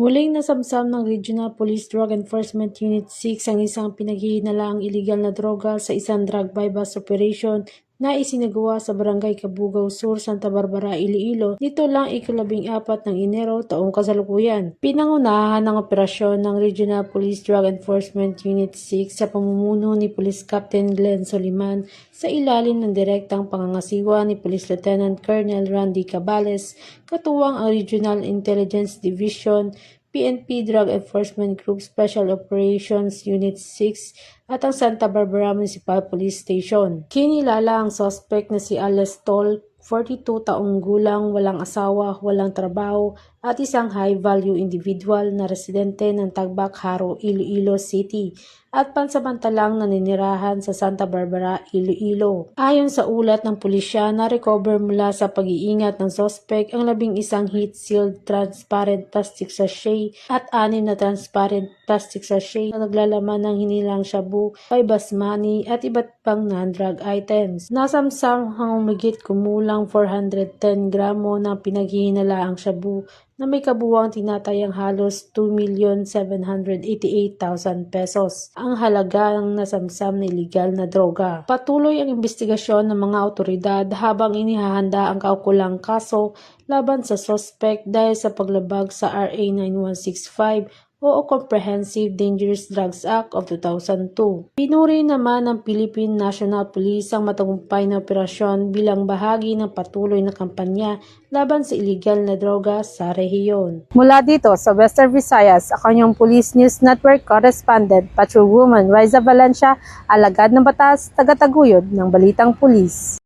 Muling nasamsam ng Regional Police Drug Enforcement Unit 6 ang isang pinaghihinalaang iligal na droga sa isang drug bypass operation na isinagawa sa Barangay Cabugao Sur, Santa Barbara, Iloilo nito lang ika-14 ng Enero taong kasalukuyan. Pinangunahan ng operasyon ng Regional Police Drug Enforcement Unit 6 sa pamumuno ni Police Captain Glenn Soliman sa ilalim ng direktang pangangasiwa ni Police Lieutenant Colonel Randy Cabales, katuwang ang Regional Intelligence Division, PNP Drug Enforcement Group Special Operations Unit 6 at ang Santa Barbara Municipal Police Station. Kinilala ang suspect na si Ales Tol, 42 taong gulang, walang asawa, walang trabaho at isang high-value individual na residente ng Tagbak, Haro, Iloilo City at pansamantalang naninirahan sa Santa Barbara, Iloilo. Ayon sa ulat ng pulisya, na-recover mula sa pag-iingat ng suspect ang 11 heat-sealed transparent plastic sachet at 6 na transparent plastic sachet na naglalaman ng hinilang shabu, basmani at iba't pang non-drug items. Nasamsam ang humigit kumulang 410 gramo ng pinaghihinalaang shabu na may kabuuang tinatayang halos 2,788,000 pesos. Ang halaga ng nasamsam na iligal na droga. Patuloy ang investigasyon ng mga otoridad habang inihahanda ang kaukulang kaso laban sa suspect dahil sa paglabag sa RA 9165 o Comprehensive Dangerous Drugs Act of 2002. Pinuri naman ng Philippine National Police ang matagumpay na operasyon bilang bahagi ng patuloy na kampanya laban sa iligal na droga sa rehiyon. Mula dito sa Western Visayas, ako yung Police News Network Correspondent, Patrolwoman Riza Valencia, alagad ng batas, tagataguyod ng balitang pulis.